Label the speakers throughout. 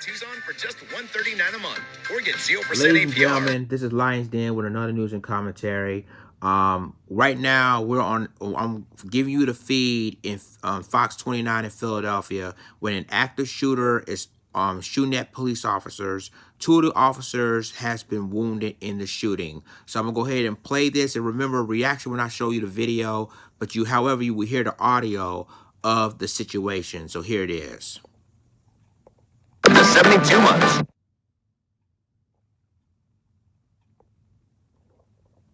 Speaker 1: Tucson for just $139 a month, or get 0% APR.
Speaker 2: Ladies and gentlemen, this is Lions Den with another news and commentary. Right now I'm giving you the feed in Fox 29 in Philadelphia when an active shooter is shooting at police officers. 2 of the officers has been wounded in the shooting. So I'm gonna go ahead and play this, and remember, reaction when I show you the video, but however you will hear the audio of the situation. So here it is.
Speaker 1: 72 months.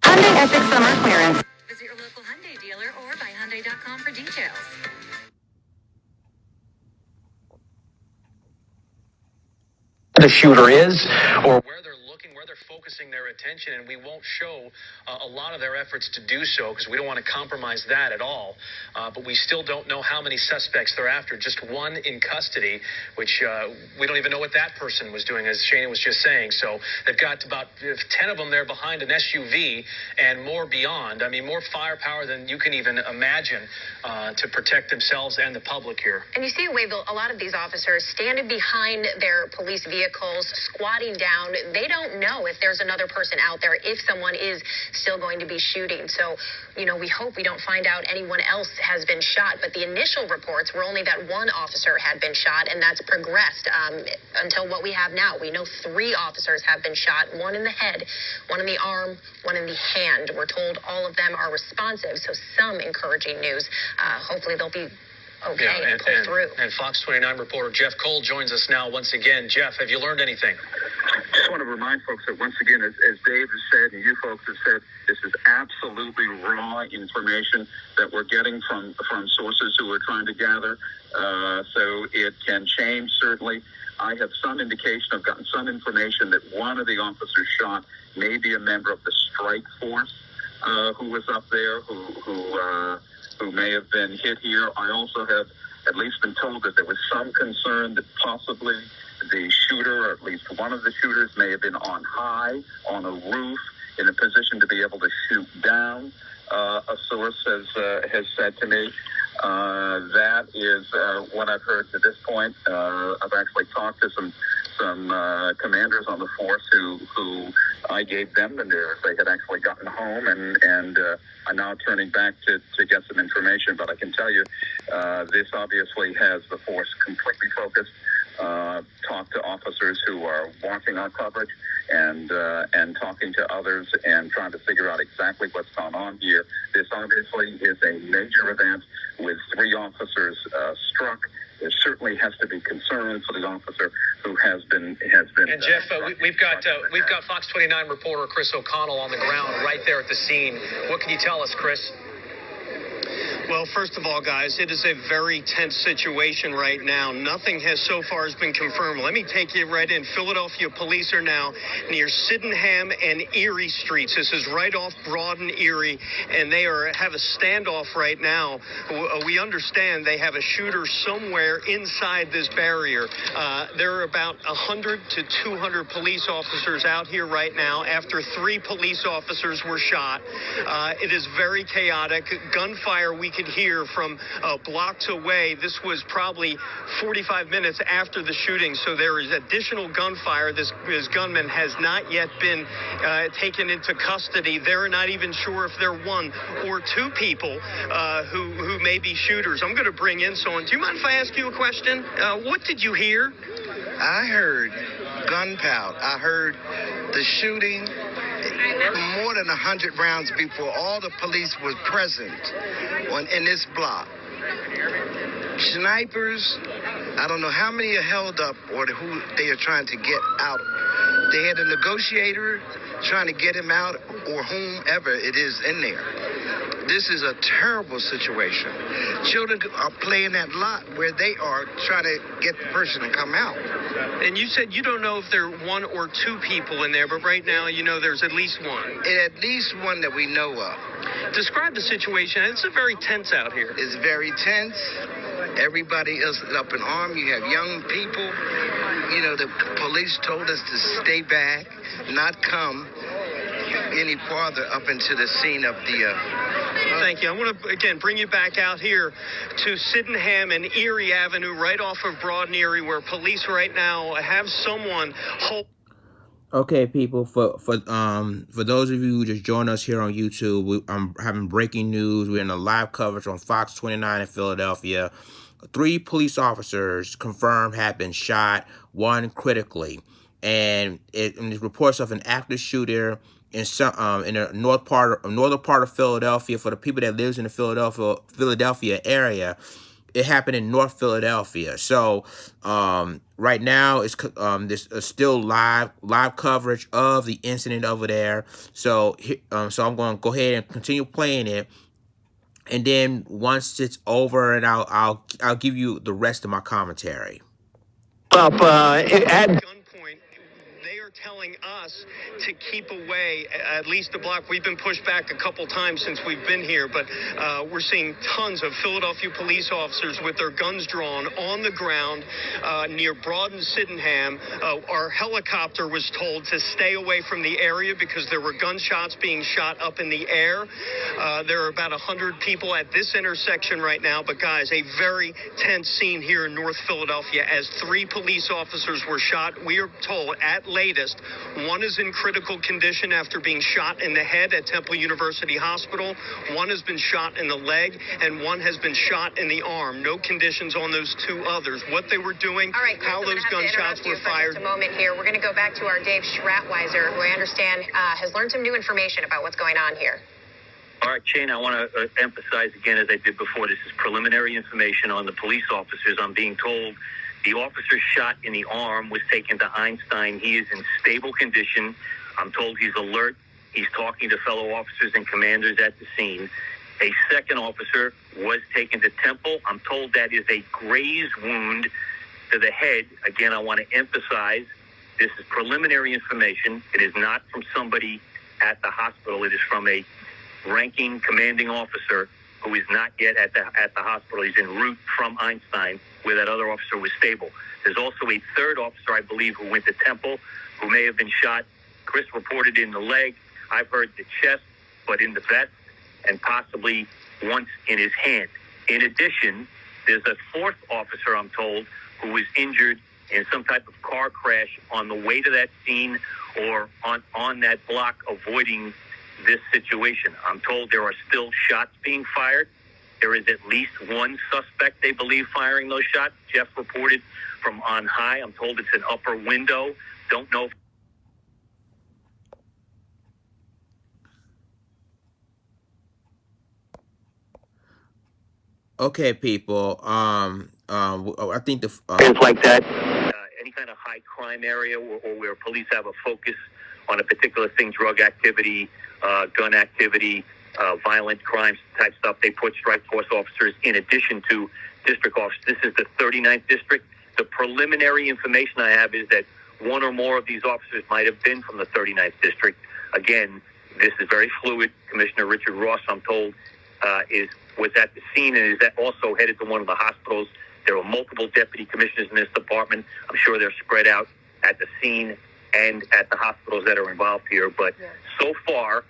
Speaker 3: Hyundai Epic Summer Clearance.
Speaker 4: Visit your local Hyundai dealer or buy Hyundai.com for details.
Speaker 5: The shooter is, or where they're looking, where they're focusing their attention, and we won't show a lot of their efforts to do so because we don't want to compromise that at all. But we still don't know how many suspects they're after. Just one in custody, which we don't even know what that person was doing, as Shana was just saying. So they've got about 10 of them there behind an SUV and more beyond. I mean, more firepower than you can even imagine to protect themselves and the public here.
Speaker 4: And you see a lot of these officers standing behind their police vehicles, squatting down. They don't know if there's another person out there, if someone is still going to be shooting. So, we hope we don't find out anyone else has been shot. But the initial reports were only that one officer had been shot, and that's progressed until what we have now. We know 3 officers have been shot, 1 in the head, 1 in the arm, 1 in the hand. We're told all of them are responsive, so some encouraging news. Hopefully they'll be okay and pull through.
Speaker 5: And Fox 29 reporter Jeff Cole joins us now once again. Jeff, have you learned anything?
Speaker 6: Just want to remind folks that once again, as Dave has said and you folks have said, this is absolutely raw information that we're getting from sources who are trying to gather. So it can change, certainly. I have some indication, I've gotten some information that one of the officers shot may be a member of the strike force who was up there, who may have been hit here. I also have at least been told that there was some concern that possibly the shooter, or at least one of the shooters, may have been on a roof, in a position to be able to shoot down. A source has said to me. That is what I've heard to this point. I've actually talked to some commanders on the force who I gave them the news. They had actually gotten home and are now turning back to get some information. But I can tell you, this obviously has the force completely focused. Talked to officers who are watching our coverage and talking to others and trying to figure out exactly what's gone on here. This obviously is a major event with 3 officers struck. There certainly has to be concern for the officer who has been.
Speaker 5: And Jeff, we've got Fox 29 reporter Chris O'Connell on the ground right there at the scene. What can you tell us, Chris?
Speaker 7: Well, first of all, guys, it is a very tense situation right now. Nothing has so far has been confirmed. Let me take you right in. Philadelphia police are now near Sydenham and Erie Streets. This is right off Broad and Erie, and they have a standoff right now. We understand they have a shooter somewhere inside this barrier. There are about 100 to 200 police officers out here right now after 3 police officers were shot. It is very chaotic. Gunfire we could hear from blocks away. This was probably 45 minutes after the shooting, so there is additional gunfire. This gunman has not yet been taken into custody. They're not even sure if they're 1 or 2 people who may be shooters. I'm going to bring in someone. Do you mind if I ask you a question? What did you hear?
Speaker 8: I heard gunpowder. I heard the shooting more than 100 rounds before all the police was present in this block. Snipers, I don't know how many are held up or who they are trying to get out. They had a negotiator trying to get him out, or whomever it is in there. This is a terrible situation. Children are playing that lot where they are trying to get the person to come out.
Speaker 7: And you said you don't know if there are 1 or 2 people in there, but right now you know there's at least 1.
Speaker 8: At least 1 that we know of.
Speaker 7: Describe the situation. It's very tense out here.
Speaker 8: It's very tense. Everybody is up in arms. You have young people. The police told us to stay back, not come. any farther up into the scene of the.
Speaker 7: Thank you. I want to, again, bring you back out here to Sydenham and Erie Avenue, right off of Broad and Erie, where police right now have someone hold.
Speaker 2: Okay, people. For those of you who just joined us here on YouTube, I'm having breaking news. We're in a live coverage on Fox 29 in Philadelphia. 3 police officers confirmed have been shot, 1 critically, and it reports of an active shooter in the northern part of Philadelphia. For the people that lives in the Philadelphia area, it happened in North Philadelphia. So right now it's there's still live coverage of the incident over there. So so I'm going to go ahead and continue playing it, and then once it's over, and I'll give you the rest of my commentary.
Speaker 7: Up at gunpoint, they are telling us to keep away at least a block. We've been pushed back a couple times since we've been here, but we're seeing tons of Philadelphia police officers with their guns drawn on the ground near Broad and Sydenham. Our helicopter was told to stay away from the area because there were gunshots being shot up in the air. There are about 100 people at this intersection right now, but guys, a very tense scene here in North Philadelphia as 3 police officers were shot. We are told at latest, 1 is in critical condition after being shot in the head at Temple University Hospital. 1 has been shot in the leg, and 1 has been shot in the arm. No conditions on those 2 others. What they were doing,
Speaker 4: All right,
Speaker 7: how those gunshots were fired.
Speaker 4: Just a moment here. We're going to go back to our Dave Schratweiser, who I understand has learned some new information about what's going on here.
Speaker 9: All right, Shane, I want to emphasize again, as I did before, this is preliminary information on the police officers. I'm being told the officer shot in the arm was taken to Einstein. He is in stable condition. I'm told he's alert. He's talking to fellow officers and commanders at the scene. A second officer was taken to Temple. I'm told that is a grazed wound to the head. Again, I want to emphasize this is preliminary information. It is not from somebody at the hospital. It is from a ranking commanding officer who is not yet at the hospital. He's en route from Einstein, where that other officer was stable. There's also a third officer, I believe, who went to Temple, who may have been shot. Chris reported in the leg. I've heard the chest, but in the vest, and possibly once in his hand. In addition, there's a 4th officer, I'm told, who was injured in some type of car crash on the way to that scene or on that block avoiding this situation. I'm told there are still shots being fired. There is at least 1 suspect, they believe, firing those shots. Jeff reported from on high. I'm told it's an upper window. Don't know if
Speaker 2: Okay, people. I think
Speaker 9: things like that. Any kind of high crime area or where police have a focus on a particular thing, drug activity, gun activity, violent crimes type stuff, they put strike force officers in addition to district officers. This is the 39th district. The preliminary information I have is that 1 or more of these officers might have been from the 39th district. Again, this is very fluid. Commissioner Richard Ross, I'm told, was at the scene and is also headed to one of the hospitals. There are multiple deputy commissioners in this department. I'm sure they're spread out at the scene and at the hospitals that are involved here. But so far,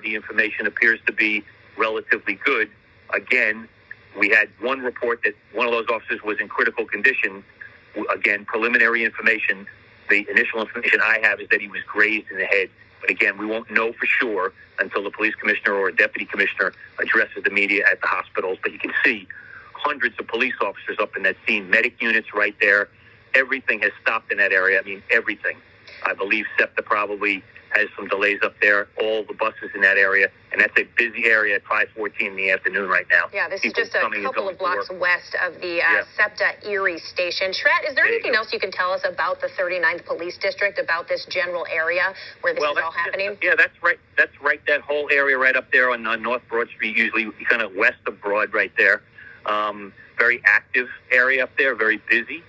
Speaker 9: the information appears to be relatively good. Again, we had 1 report that one of those officers was in critical condition. Again, preliminary information. The initial information I have is that he was grazed in the head. But again, we won't know for sure until the police commissioner or a deputy commissioner addresses the media at the hospitals. But you can see hundreds of police officers up in that scene, medic units right there. Everything has stopped in that area. I mean, everything. I believe SEPTA probably has some delays up there, all the buses in that area. And that's a busy area at 5:14 in the afternoon right now.
Speaker 4: Yeah, this
Speaker 9: People
Speaker 4: is just a couple of blocks west of the SEPTA Erie station. Shrat, is there anything else you can tell us about the 39th Police District, about this general area where this is all happening?
Speaker 9: Yeah, that's right. That's right. That whole area right up there on North Broad Street, usually kind of west of Broad right there. Very active area up there, very busy.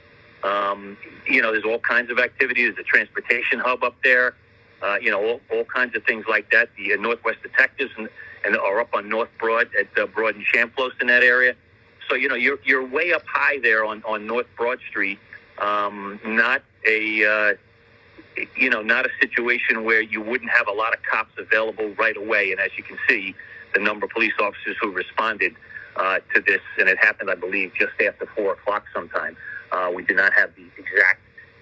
Speaker 9: There's all kinds of activity. There's a transportation hub up there. All kinds of things like that. The Northwest Detectives and are up on North Broad at Broad and Champlos in that area. So you're way up high there on North Broad Street. Not a not a situation where you wouldn't have a lot of cops available right away. And as you can see, the number of police officers who responded to this, and it happened, I believe, just after 4 o'clock sometime. We do not have the exact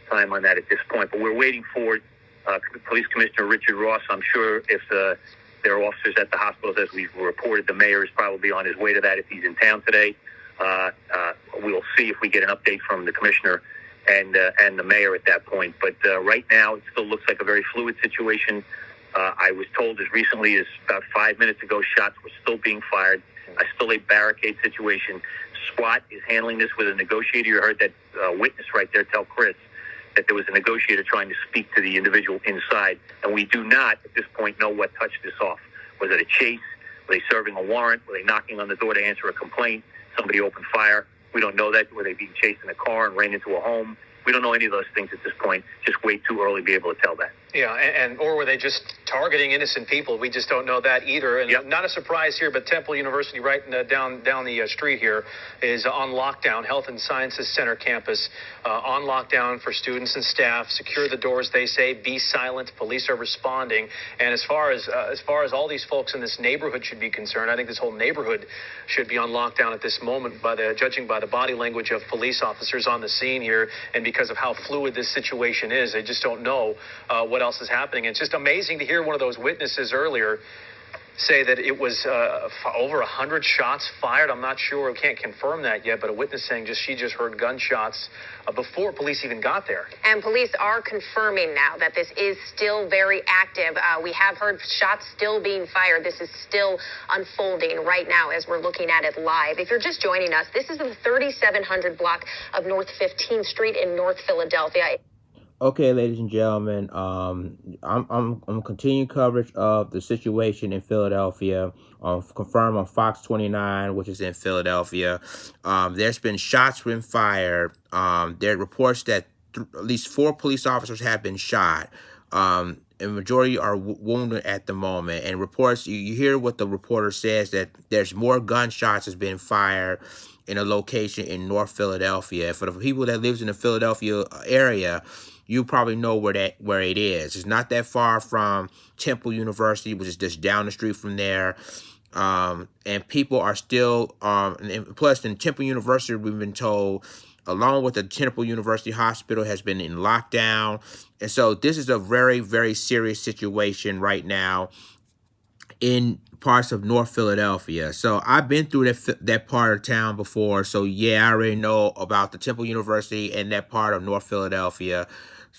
Speaker 9: time on that at this point, but we're waiting for Police Commissioner Richard Ross. I'm sure if there are officers at the hospitals, as we've reported, the mayor is probably on his way to that if he's in town today. We'll see if we get an update from the commissioner and the mayor at that point. But right now, it still looks like a very fluid situation. I was told as recently as about 5 minutes ago, shots were still being fired. Still a barricade situation. SWAT is handling this with a negotiator. You heard that witness right there tell Chris that there was a negotiator trying to speak to the individual inside. And we do not, at this point, know what touched this off. Was it a chase? Were they serving a warrant? Were they knocking on the door to answer a complaint? Somebody opened fire? We don't know that. Were they being chased in a car and ran into a home? We don't know any of those things at this point. Just way too early to be able to tell that.
Speaker 5: Yeah, or were they just targeting innocent people? We just don't know that either. And not a surprise here, but Temple University, right down the street here, is on lockdown. Health and Sciences Center campus on lockdown for students and staff. Secure the doors, they say. Be silent. Police are responding. And as far as all these folks in this neighborhood should be concerned, I think this whole neighborhood should be on lockdown at this moment, judging by the body language of police officers on the scene here, and because of how fluid this situation is. They just don't know what else is happening. It's just amazing to hear one of those witnesses earlier say that it was over 100 shots fired. I'm not sure. We can't confirm that yet, but a witness saying she just heard gunshots before police even got there.
Speaker 4: And police are confirming now that this is still very active. We have heard shots still being fired. This is still unfolding right now as we're looking at it live. If you're just joining us, this is the 3700 block of North 15th Street in North Philadelphia.
Speaker 2: Okay, ladies and gentlemen, I'm continuing coverage of the situation in Philadelphia. Confirmed on Fox 29, which is in Philadelphia. There's been shots been fired. There are reports that at least 4 police officers have been shot. And majority are wounded at the moment. And reports, you hear what the reporter says, that there's more gunshots has been fired in a location in North Philadelphia. For the people that lives in the Philadelphia area, you probably know where it is. It's not that far from Temple University, which is just down the street from there. And people are still, and plus in Temple University, we've been told, along with the Temple University Hospital, has been in lockdown. And so this is a very, very serious situation right now in parts of North Philadelphia. So I've been through that part of town before. So yeah, I already know about the Temple University and that part of North Philadelphia.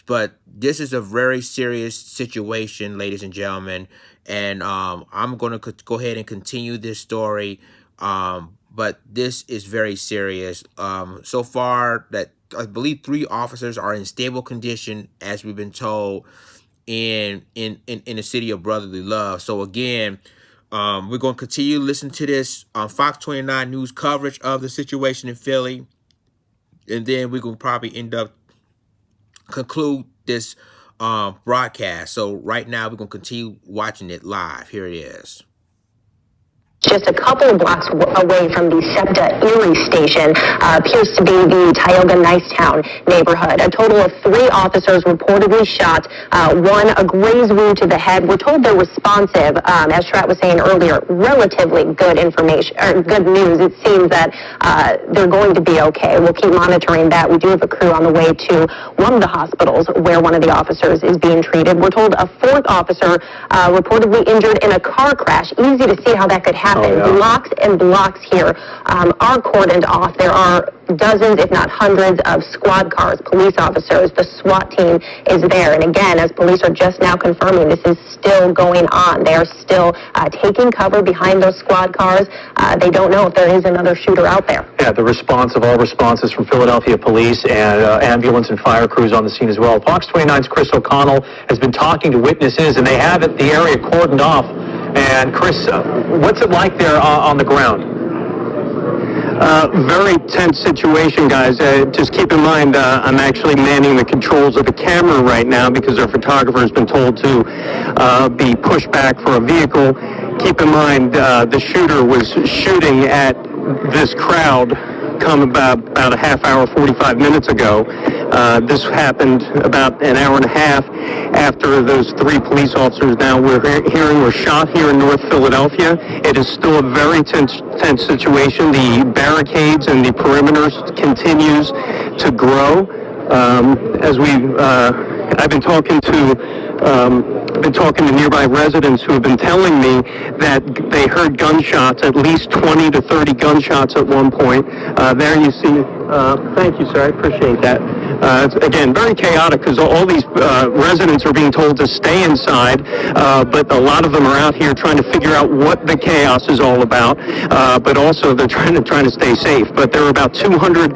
Speaker 2: But this is a very serious situation, ladies and gentlemen. And I'm going to go ahead and continue this story. But this is very serious. So far, that I believe 3 officers are in stable condition, as we've been told, in the city of brotherly love. So again, we're going to continue to listen to this Fox 29 news coverage of the situation in Philly. And then we're going to probably end up conclude this broadcast. So right now we're going to continue watching it live. Here it is.
Speaker 4: Just a couple of blocks away from the SEPTA Erie station, appears to be the Tioga Nicetown neighborhood. A total of 3 officers reportedly shot, 1 a graze wound to the head. We're told they're responsive, as Shrett was saying earlier, relatively good information, or good news. It seems that they're going to be okay. We'll keep monitoring that. We do have a crew on the way to one of the hospitals where one of the officers is being treated. We're told a 4th officer reportedly injured in a car crash. Easy to see how that could happen. Blocks and blocks here are cordoned off. There are dozens, if not hundreds, of squad cars, police officers. The SWAT team is there. And again, as police are just now confirming, this is still going on. They are still taking cover behind those squad cars. They don't know if there is another shooter out there.
Speaker 10: Yeah, the response of all responses from Philadelphia police and ambulance and fire crews on the scene as well. Fox 29's Chris O'Connell has been talking to witnesses, and they have the area cordoned off. And Chris, what's it like there on the ground?
Speaker 11: Very tense situation, guys. Just keep in mind, I'm actually manning the controls of the camera right now because our photographer has been told to be pushed back for a vehicle. Keep in mind, the shooter was shooting at this crowd come about a half hour, 45 minutes ago. This happened about an hour and a half after those 3 police officers now we're hearing were shot here in North Philadelphia. It is still a very tense situation. The barricades and the perimeters continues to grow. I've been talking to nearby residents who have been telling me that they heard gunshots, at least 20 to 30 gunshots at one point. There you see. Thank you, sir. I appreciate that. It's, again, very chaotic because all these residents are being told to stay inside, but a lot of them are out here trying to figure out what the chaos is all about. But also they're trying to stay safe. But there are about 200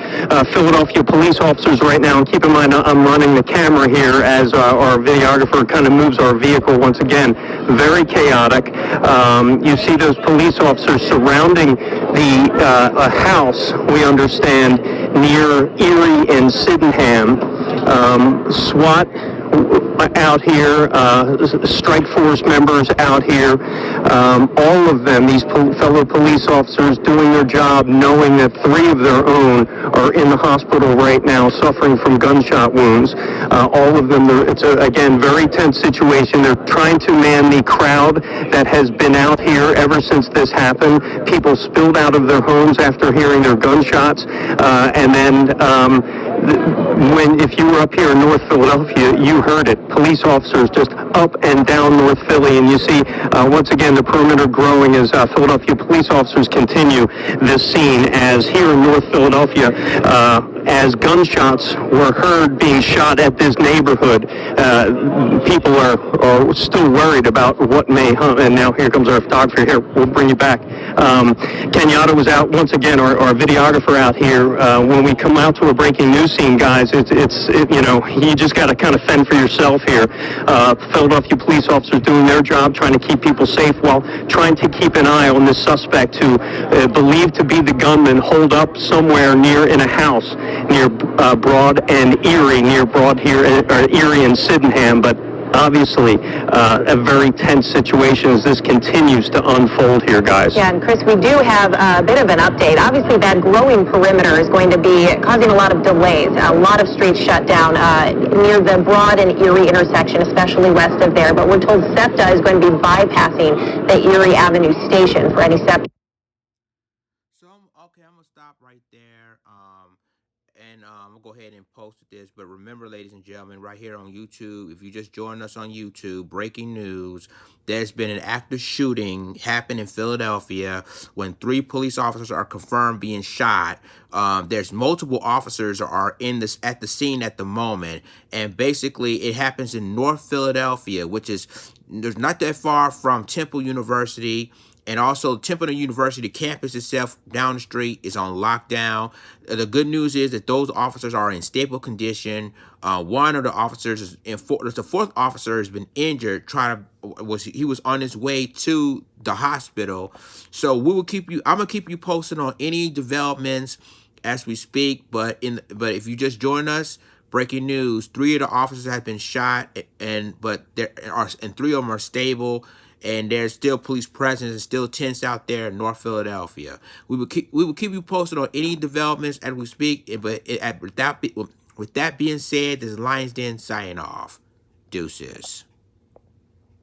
Speaker 11: Philadelphia police officers right now. And keep in mind, I'm running the camera here as our videographer kind of moves our vehicle once again. Very chaotic. You see those police officers surrounding the house, we understand, near Erie and Sydenham. SWAT out here, strike force members out here, all of them, these fellow police officers doing their job, knowing that 3 of their own are in the hospital right now suffering from gunshot wounds. All of them, it's again, very tense situation. They're trying to man the crowd that has been out here ever since this happened. People spilled out of their homes after hearing their gunshots, and then if you were up here in North Philadelphia, you heard it. Police officers just up and down North Philly, and you see once again the perimeter growing as Philadelphia police officers continue this scene. As here in North Philadelphia, as gunshots were heard being shot at this neighborhood, people are still worried about what may happen. And now here comes our photographer here. We'll bring you back. Kenyatta was out once again, our videographer out here. When we come out to a breaking news scene, guys, it's you know, you just got to kind of fend for yourself here. Philadelphia police officers doing their job, trying to keep people safe while trying to keep an eye on this suspect who believed to be the gunman holed up somewhere near in a house near Broad and Erie, near Broad here, Erie and Sydenham, but obviously a very tense situation as this continues to unfold here, guys.
Speaker 3: Yeah, and Chris, we do have a bit of an update. Obviously, that growing perimeter is going to be causing a lot of delays, a lot of streets shut down near the Broad and Erie intersection, especially west of there. But we're told SEPTA is going to be bypassing the Erie Avenue station for any SEPTA.
Speaker 2: So, okay, I'm going to stop right there. And I'll go ahead and post this. But remember, ladies and gentlemen, right here on YouTube, if you just joined us on YouTube, breaking news, there's been an active shooting happened in Philadelphia when 3 police officers are confirmed being shot. There's multiple officers are at the scene at the moment. And basically, it happens in North Philadelphia, which is there's not that far from Temple University. And also, Temple University campus itself down the street is on lockdown. The good news is that those officers are in stable condition. One of the officers, the 4th officer, has been injured. He was on his way to the hospital. So we will keep you. I'm gonna keep you posted on any developments as we speak. But if you just join us, breaking news: 3 of the officers have been shot, and 3 of them are stable. And there's still police presence and still tense out there in North Philadelphia. We will keep you posted on any developments as we speak. But with that being said, this is Lions Den signing off. Deuces.